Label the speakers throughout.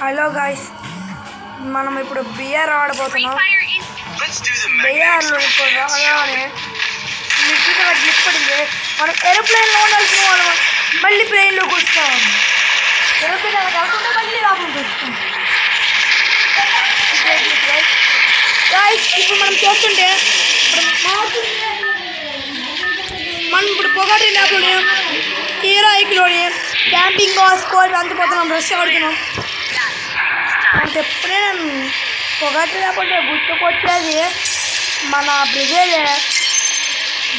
Speaker 1: Hello guys, మనం ఇప్పుడు BR ఆడబోతున్నాం. బిఆర్లో ఇప్పుడు రాగానే మీకు గ్లిప్ పడింది. మనం ఏరోప్లేన్లో ఉండాల్సిన వాళ్ళం మళ్ళీ ప్లేన్లోకి వస్తాం. ఏరోప్లేన్ అలా కాకుండా మళ్ళీ లోపలికి వస్తాం. గాయ్స్ ఇప్పుడు మనం చూస్తుంటే మనం ఇప్పుడు పొగాటి ల్యాబ్లోనే హీరో ఐక్లోనే క్యాంపింగ్ స్కోర్ అంతపోతున్నాం. రష్ ఆడుతున్నాం. అంటే ఎప్పుడే నేను పొగాటి లేకపోతే గుర్తుకొచ్చేది మన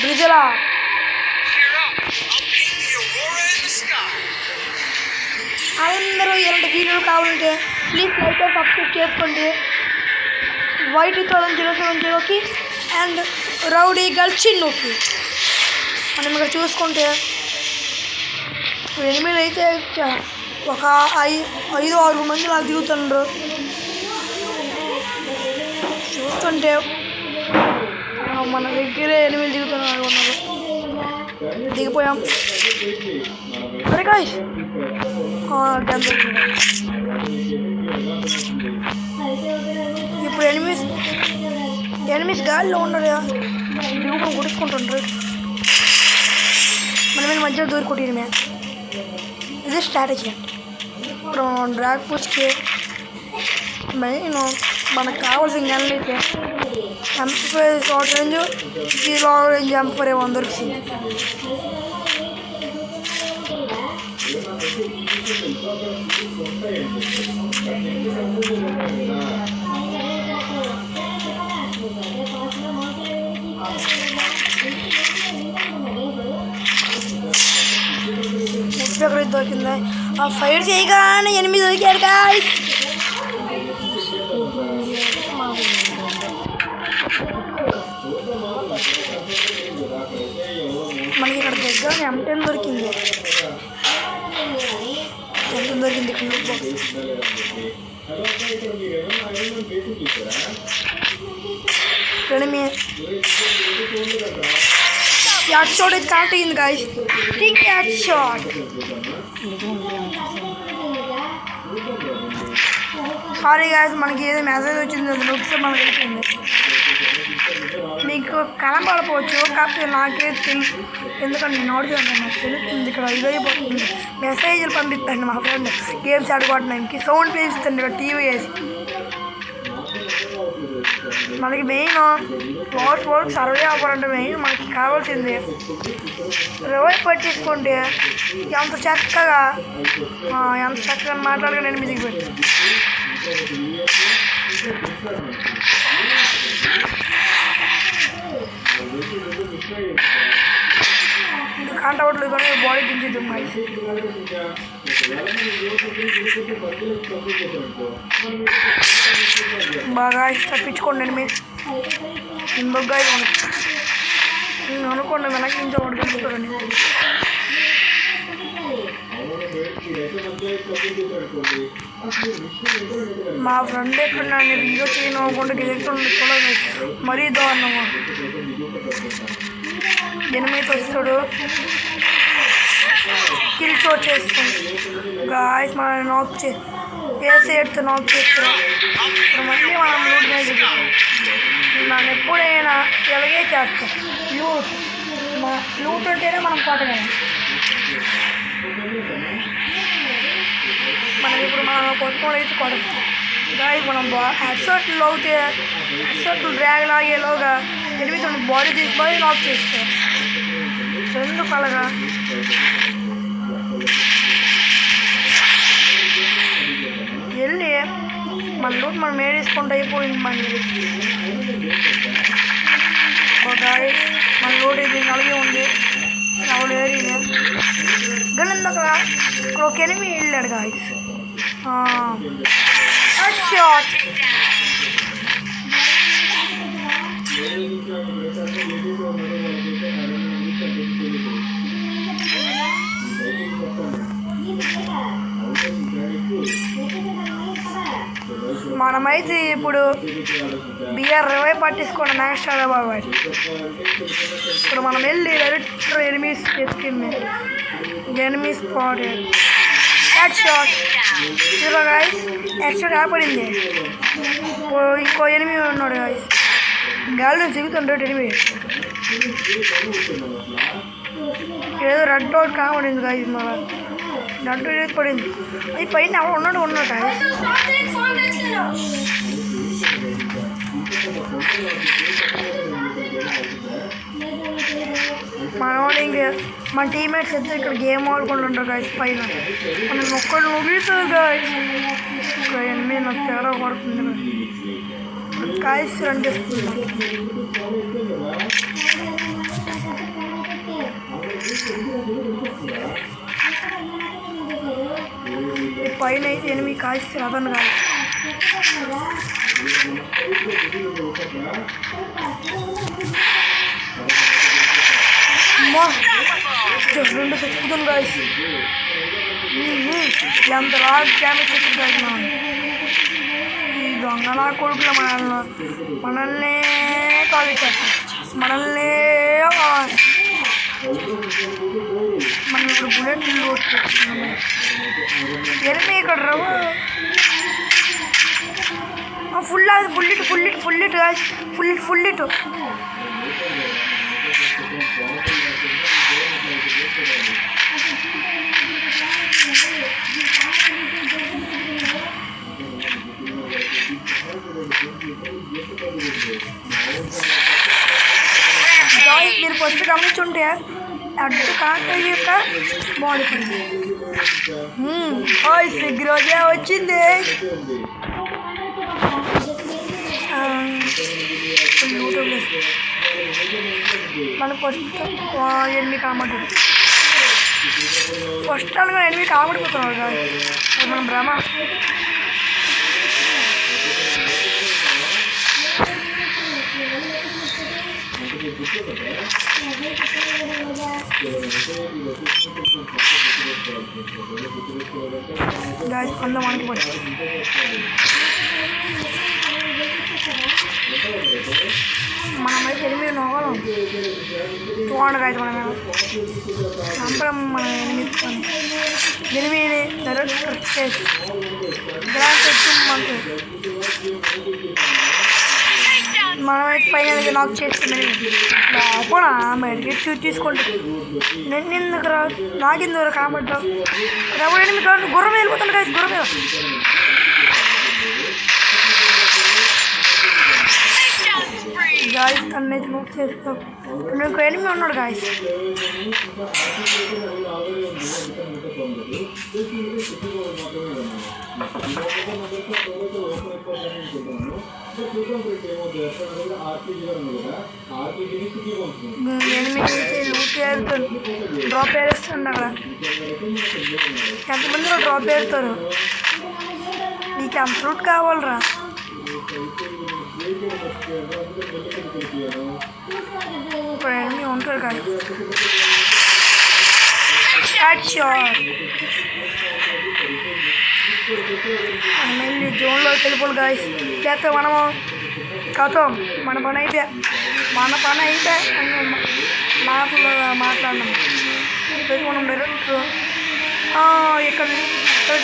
Speaker 1: బ్రిజిలా. అందరూ ఇలాంటి వీడియోలు కావాలంటే ప్లీజ్ లైక్ అండ్ సబ్స్క్రైబ్ చేసుకోండి. YT2070కి అండ్ రౌడీ గర్ల్ చిన్నుకి. మనం ఇక్కడ చూసుకుంటే ఎనిమిది అయితే ఒక 5-6 మంది నాకు దిగుతున్నారు. చూస్తుంటే మన దగ్గరే 8 దిగుతున్నారు. దిగిపోయాం. సరే గాయ్స్, ఇప్పుడు ఎనిమిస్ గాలిలో ఉండరు. దిగుకొని కొట్టుకుంటుంటారు. మనమే మధ్యలో దూరి కొట్టినమే. ఇది స్ట్రాటజీ. ఇప్పుడు డ్రాగ్ పుష్కి మెయిన్ మనకు కావాల్సిన గన్లు అయితే M5 షార్ట్ రేంజ్, ఈ లాంగ్ రేంజ్ M4 దొరికింది. ఎక్కడ దొరికిందా? ఆ ఫైర్ చేయగానే 8 దొరికాడు గాయ్స్. మనకి ఇక్కడ దగ్గర M10 దొరికింది. యాడ్ షాట్ అయితే కనెక్ట్ అయ్యింది guys. Tick add shot. Sorry guys, మనకి ఏదో మెసేజ్ వచ్చింది. అది నొక్కితే మనకి వెళ్ళిపోయింది. మీకు కనపడపోవచ్చు, కాకపోతే నాకే తెలుసు. ఎందుకంటే నేను ఆడుతున్నాను, నాకు తెలుస్తుంది. ఇక్కడ ఇదైపోతుంది. మెసేజ్లు పంపిస్తాను మా ఫ్రెండ్ గేమ్స్ ఆడుకోవడానికి. సౌండ్ ప్లే ఇస్తుంది ఇక్కడ టీవీ వేసి. మనకి మెయిన్ లాస్ట్ వరకు సర్వే అవ్వాలంటే మెయిన్ మనకి కావాల్సింది రివైవ్ పట్టించుకుంటే ఎంత చక్కగా మాట్లాడగా నేను మీదికి పెట్టి కాంట అవుట్లు కానీ బాడీ దించుద్దాం. బాగా తప్పించుకోండి. మీరు ఇంకొక అనుకోండి వెనక్కి నుంచి ఒకటి కలుపుతారని. మా ఫ్రెండ్ ఎక్కడ నన్ను వీడియో చేయకుండా డిజెక్ట్ కూడా మరీ దారుణమా. 8 వస్తాడు. కిల్ షాట్ చేస్తాను గాయ్స్. మనం నాక్ చేస్తే నాక్ చేస్తాం. ఇప్పుడు మళ్ళీ మనం లూట్ మీద నన్ను ఎప్పుడైనా ఎలాగే చేస్తాం. లూట్ ఉంటేనే మనం కొట్టగలం. మనం ఇప్పుడు మనం కొట్టుకోవడం అయితే కొడతాం గాయ్స్. మనం హెడ్షాట్లు అవుతే హెడ్షాట్లు డ్రాగ్ లాగేలోగా 8 బాడీ తీసుకొని నాక్ చేస్తాం. ఎందుకు అలాగా? వెళ్ళి మన లూట్ మనం ఏడేసుకుంటూ అయిపోయింది. మన లూట్ ఇది నలిగి ఉంది. అవును ఏరియా గలందక ఇక్కడ ఒక ఎనిమి వెళ్ళాడు గాయ్స్. షాట్. మనమైతే ఇప్పుడు బిఆర్ రివైవ్ పట్టించుకోండి. నెక్స్ట్ బాబాయ్ ఇప్పుడు మనం వెళ్ళి డైరెక్ట్ ఎనిమిస్ ఎత్తుకింది. Enemies spotted. Head shot. చూడరా గాయస్, హెడ్ షాట్ ఏర్పడింది. ఇంకో ఎనిమిది ఉన్నాడు గాయస్, గాలిలో దిగుతుంటాడు ఎనిమిది. ఏదో రెడ్ డోట్ కావడింది గాయస్, మళ్ళీ రెడ్ డోట్ పడింది. అది పైన ఎవరు ఉన్నాడు గాయస్. మన టీమ్మేట్స్ అయితే ఇక్కడ గేమ్ ఆడుకుంటూ ఉంటారు గాయస్ పైన. మనం ఒక్కళ్ళు ముగిస్తారు గాయస్. ఇక్కడ ఎనిమిది నాకు తేడా పడుతుంది గాయస్. రన్ చేసుకుంటాం. పైన అయితే ఎనిమిది కాయస్ అదను కాదు. రెండు చచ్చిపోతుంది గాయస్. ఎంత లాగ్ డ్యామేజ్ వచ్చింది గాయస్. ఈ దొంగ నా కొడుకులో మనల్నే కాల్ చేస్తాం. మనల్నే మనం ఇప్పుడు బుల్లెట్ లోడ్ చేస్తున్నాము. ఎనిమిది ఇక్కడ రావు. Full it guys, full it. మీరు ఫస్ట్ గమనించుంటే అడ్డు కాక బాగుంటుంది. రోజే వచ్చింది. మనం ఫస్ట్ ఎనిమిది కామడు. ఫస్ట్ అనగా ఎనిమిది కామడిపోతున్నాడు కాదు మనం భ్రమ. అంత మనకి పడి మనమైతే ఎనిమిది నోగలం చూడండి కాదు. మనం ఎనిమిది మనమైతే పైన నాకు చేస్తున్నాను. లోపల మెడికేట్ చూసి తీసుకోండి. నేను ఎందుకు రా, నాకెందుకు కామంటావు? ఎవరు ఎనిమిది కాదు, గుర్రం వెళ్ళిపోతాను కాదు. గుర్రం గాయస్ అన్నైతే నోట్ చేస్తాం. ఇంకో ఎనిమిది ఉన్నాడు గాయస్. డ్రాప్ వేస్తుంది అక్కడ. ఎంతమందిలో డ్రాప్ వేస్తారు? నీకు ఎంత ఫ్రూట్ కావాలరా? ఎనిమిది ఉంటారు కదా. మనం వెళ్ళి జోన్లోకి వెళ్ళిపోవాలి గాయస్. లేకపోతే మనము కథం మన పని అయిపోయా. మాటలు మాట్లాడినాం. మనం డైరెక్ట్ ఇక్కడ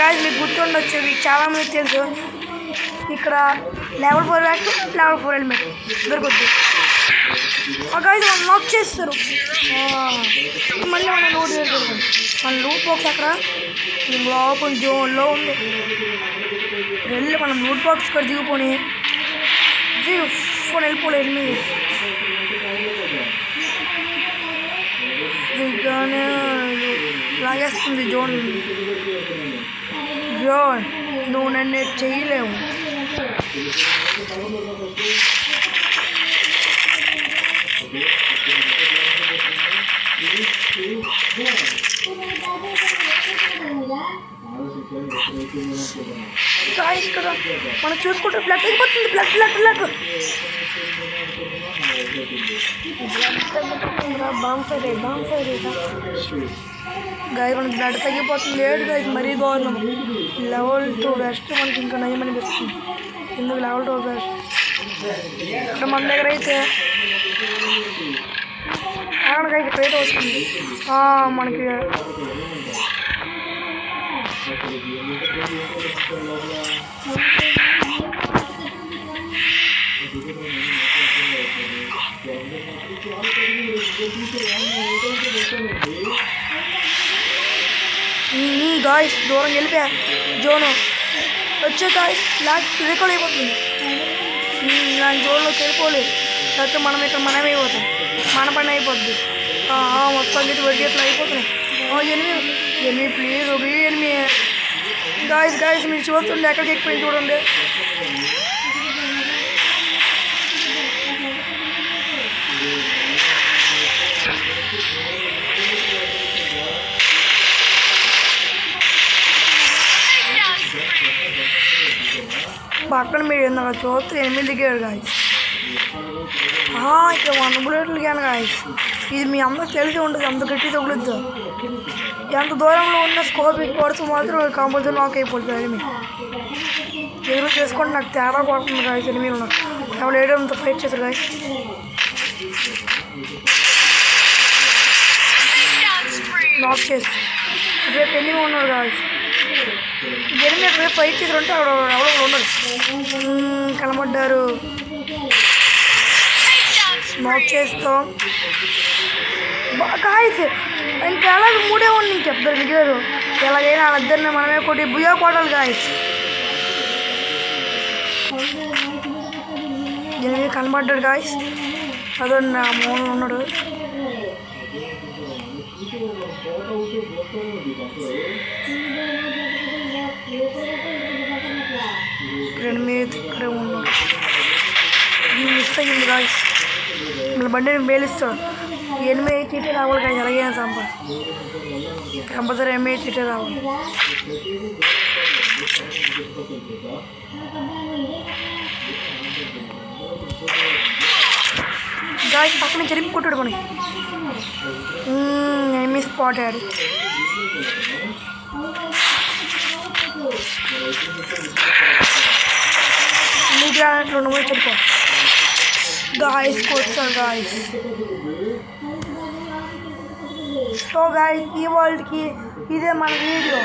Speaker 1: గాయస్ మీకు గుర్తుండొచ్చు, మీకు చాలామంది తెలుసు. ఇక్కడ level 4 బ్యాక్, level 4 హెల్మెట్ దొరుకుద్ది. గాయస్ మనం లాక్ చేస్తారు. మళ్ళీ మనం లూట్ చేస్తారు. మన లూట్ బాక్స్ అక్కడ లోపల జోన్లో ఉంది. వెళ్ళి మనం లూట్ బాక్స్ ఇక్కడ దిగిపోయి వెళ్ళిపోలేదు. ఎనిమిది దిగ్గానే లాగేస్తుంది జోన్. నువ్వు నన్ను చేయలేవు. ఇక్కడ మనం చూసుకుంటే బ్లడ్ అయిపోతుంది. బ్లడ్ గాయ మనకి బ్లడ్ తగ్గిపోతుంది. లేదు గాయ మరీ దారుణం. level 2 వెస్ట్ మనకి ఇంకా నయం అనిపిస్తుంది. ఎందుకు level 2 వెస్ట్? ఇక్కడ మన దగ్గర అయితే మనకైతే ప్లేట్ వస్తుంది. మనకి గాయస్ దూరం వెళ్ళిపోయా జోను వచ్చే గాయస్ లాస్ట్ రికాల్ అయిపోతుంది. దాని జోన్లోకి వెళ్ళిపోలేదు. లేకపోతే మనం ఇక్కడ మనమే అయిపోతాం, మన పని అయిపోద్ది. మొత్తం గిట్టు వడిగేట్లు అయిపోతున్నాయి. ఎనిమిది ప్లీజ్ ఒక ఎనిమిది గాయస్ మీరు చూస్తుండే ఎక్కడికి ఎక్కిపోయింది చూడండి. పక్కన మీరు ఇందాక చూస్తే 8 దిగాడు గాయస్. ఇక్కడ 100 బుల్లెట్లు దిగాను గాయస్. ఇది మీ అందరికి తెలిసి ఉంటుంది, అంత గట్టి తగులుద్దు. ఎంత దూరంలో ఉన్న స్కోప్ కొడుతూ మాత్రం కంపల్సరీ లాక్ అయిపోతుంది. ఎనిమి ఎదురు చేసుకుంటే నాకు తేడా కొడుతుంది గాయస్. ఎనిమిది ఎవరు ఏడంతో ఫైట్ చేశారు గాయస్. లాక్ చేసి రేపు ఎనిమిది ఉన్నారు గాయస్. ఎనిమిది రేపు ఫైట్ చేశారంటే ఎవరో ఉండరు. కనబడ్డారు. లాక్ చేస్తాం గాయస్. ఇంకెలా 3 ఉంది, ఇంకెద్దరు మిగిలారు. ఎలాగైనా వాళ్ళిద్దరిని మనమే కొట్టి బుయ్యా కొట్టాలి గాయస్. ఎనిమిది కనబడ్డాడు గాయస్. అదో నా మూలలో ఉన్నాడు. ఎనిమిది ఇక్కడే ఉన్నాడు. మిస్ అయ్యింది గాయస్. మళ్ళీ బండిని మేలిస్తాడు. 8 చీటీ రావాలి కానీ ఎలాగైనా కంపల్సరీ 8 చీటీ రావాలి. గాయస్ పక్కన చెరిపి కొట్టాడు మనకి. ఎనిమిది స్పాట్ ఆడు. నీకు రానట్లు నువ్వు చెప్పుకో గాయస్. కొట్టాడు గాయస్. సో గాయస్ ఈ వరల్డ్కి ఇదే మన వీడియో.